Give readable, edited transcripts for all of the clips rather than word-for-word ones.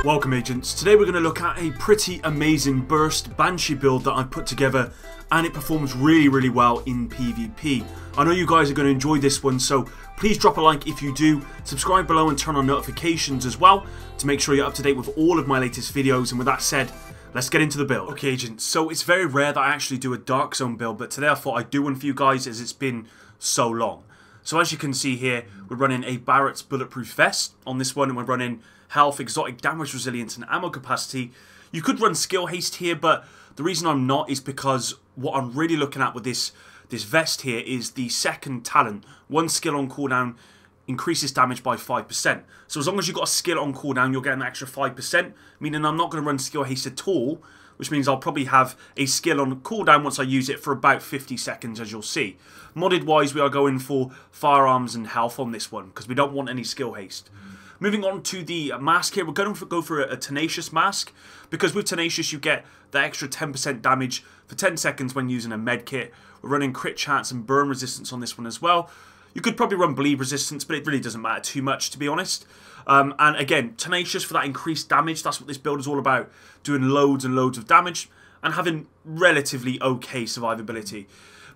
Welcome agents, today we're going to look at a pretty amazing burst Banshee build that I've put together, and it performs really well in PvP. I know you guys are going to enjoy this one, so please drop a like if you do, subscribe below and turn on notifications as well to make sure you're up to date with all of my latest videos. And with that said, let's get into the build. Okay agents, so it's very rare that I actually do a Dark Zone build, but today I thought I'd do one for you guys as it's been so long. So as you can see here, we're running a Barrett's Bulletproof Vest on this one, and we're running health, exotic damage resilience, and ammo capacity. You could run skill haste here, but the reason I'm not is because what I'm really looking at with this vest here is the second talent. One skill on cooldown increases damage by 5%. So as long as you've got a skill on cooldown, you'll get an extra 5%, meaning I'm not going to run skill haste at all, which means I'll probably have a skill on cooldown once I use it for about 50 seconds, as you'll see. Modded wise, we are going for firearms and health on this one, because we don't want any skill haste. Moving on to the mask here, we're going to go for a Tenacious mask, because with Tenacious you get the extra 10% damage for 10 seconds when using a med kit. We're running crit chance and burn resistance on this one as well. You could probably run bleed resistance, but it really doesn't matter too much, to be honest. And again, Tenacious for that increased damage, that's what this build is all about. Doing loads and loads of damage and having relatively okay survivability.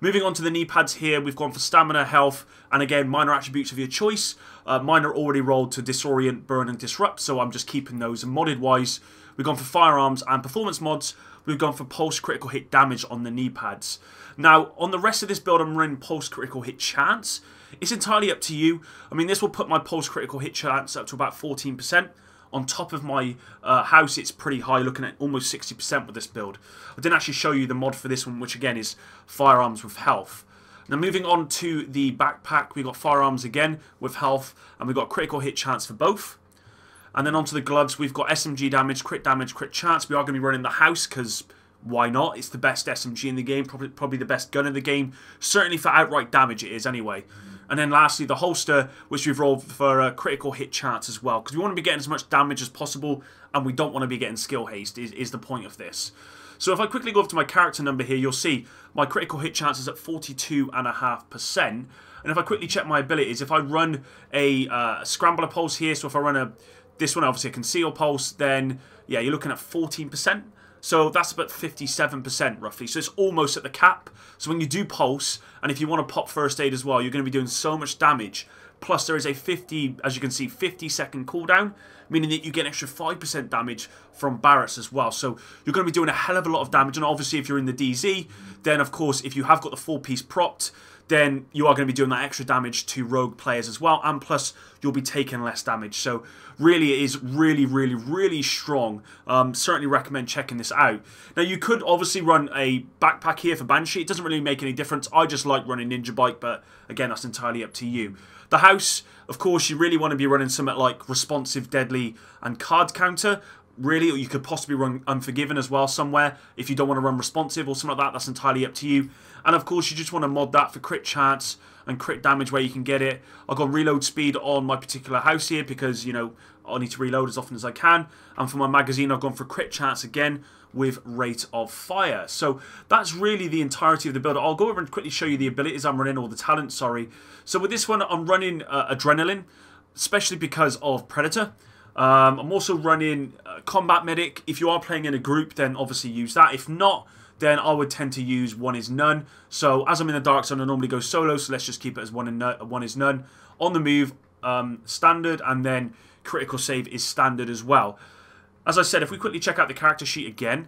Moving on to the knee pads here, we've gone for stamina, health, and again, minor attributes of your choice. Mine are already rolled to disorient, burn, and disrupt, so I'm just keeping those. And modded wise, we've gone for firearms and performance mods. We've gone for pulse critical hit damage on the knee pads. Now, on the rest of this build, I'm running pulse critical hit chance. It's entirely up to you. I mean, this will put my pulse critical hit chance up to about 14%. On top of my house, it's pretty high, looking at almost 60% with this build. I didn't actually show you the mod for this one, which again is firearms with health. Now moving on to the backpack, we've got firearms again with health, and we've got critical hit chance for both. And then onto the gloves, we've got SMG damage, crit chance. We are going to be running the house, because why not? It's the best SMG in the game, probably the best gun in the game. Certainly for outright damage it is anyway. And then lastly, the holster, which we've rolled for a critical hit chance as well, because we want to be getting as much damage as possible, and we don't want to be getting skill haste, is the point of this. So if I quickly go over to my character number here, you'll see my critical hit chance is at 42.5%. And if I quickly check my abilities, if I run a scrambler pulse here, so if I run this one, obviously a conceal pulse, then yeah, you're looking at 14%. So that's about 57% roughly. So it's almost at the cap. So when you do pulse, and if you want to pop first aid as well, you're going to be doing so much damage. Plus there is a 50, as you can see, 50-second cooldown, meaning that you get an extra 5% damage from Barrett's as well. So you're going to be doing a hell of a lot of damage. And obviously if you're in the DZ, then of course if you have got the full piece propped, then you are going to be doing that extra damage to rogue players as well, and plus you'll be taking less damage. So really it is really strong. Certainly recommend checking this out. Now you could obviously run a backpack here for Banshee. It doesn't really make any difference. I just like running Ninja Bike, but again, that's entirely up to you. The house, of course, you really want to be running something like responsive, deadly, and card counter. Really, or you could possibly run Unforgiven as well somewhere if you don't want to run responsive or something like that. That's entirely up to you. And of course, you just want to mod that for crit chance and crit damage where you can get it. I've got reload speed on my particular house here because, you know, I need to reload as often as I can. And for my magazine, I've gone for crit chance again with rate of fire. So that's really the entirety of the build. I'll go over and quickly show you the abilities I'm running, or the talents, sorry. So with this one, I'm running Adrenaline, especially because of Predator. I'm also running Combat Medic. If you are playing in a group, then obviously use that. If not, then I would tend to use One is None. So as I'm in the Dark Zone, I normally go solo, so let's just keep it as One is None. On the move, standard, and then critical save is standard as well. As I said, if we quickly check out the character sheet again,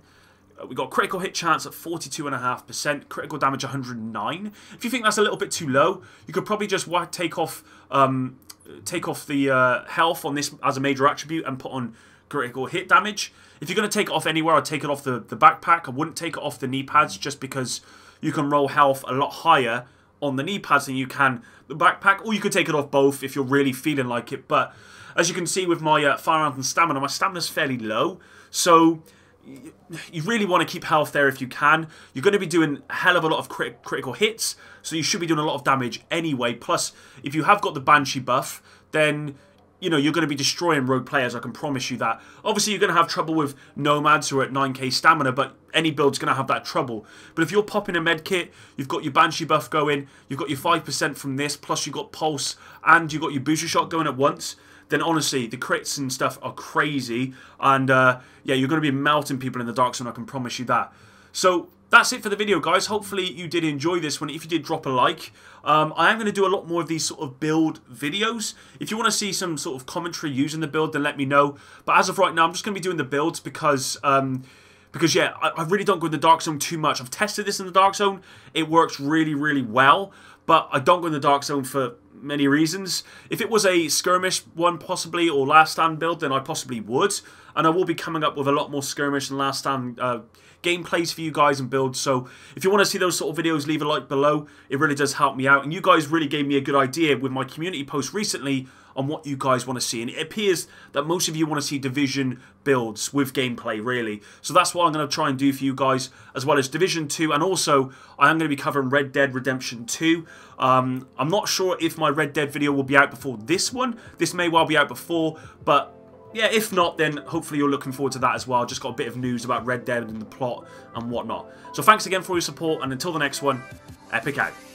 we've got critical hit chance at 42.5%, critical damage 109. If you think that's a little bit too low, you could probably just take off the health on this as a major attribute and put on critical hit damage. If you're going to take it off anywhere, I'd take it off the backpack. I wouldn't take it off the knee pads, just because you can roll health a lot higher on the knee pads than you can the backpack. Or you could take it off both if you're really feeling like it. But as you can see with my firearms and stamina, my stamina's fairly low. So you really want to keep health there if you can. You're going to be doing a hell of a lot of critical hits, so you should be doing a lot of damage anyway. Plus, if you have got the Banshee buff, then you know you're going to be destroying rogue players, I can promise you that. Obviously, you're going to have trouble with nomads who are at 9k stamina, but any build's going to have that trouble. But if you're popping a med kit, you've got your Banshee buff going, you've got your 5% from this, plus you've got pulse, and you've got your booster shot going at once, then honestly, the crits and stuff are crazy. And yeah, you're going to be melting people in the Dark Zone, I can promise you that. So that's it for the video, guys. Hopefully you did enjoy this one. If you did, drop a like. I am going to do a lot more of these sort of build videos. If you want to see some sort of commentary using the build, then let me know. But as of right now, I'm just going to be doing the builds because yeah, I really don't go in the Dark Zone too much. I've tested this in the Dark Zone. It works really, really well. But I don't go in the Dark Zone for many reasons. If it was a skirmish one possibly, or last stand build, then I possibly would. And I will be coming up with a lot more skirmish and last stand gameplays for you guys and builds. So if you want to see those sort of videos, leave a like below. It really does help me out. And you guys really gave me a good idea with my community post recently on what you guys want to see. And it appears that most of you want to see Division builds with gameplay, really. So that's what I'm going to try and do for you guys, as well as Division 2. And also, I am going to be covering Red Dead Redemption 2. I'm not sure if my Red Dead video will be out before this one. This may well be out before, but yeah, if not, then hopefully you're looking forward to that as well. Just got a bit of news about Red Dead and the plot and whatnot. So thanks again for your support, and until the next one, Epic out.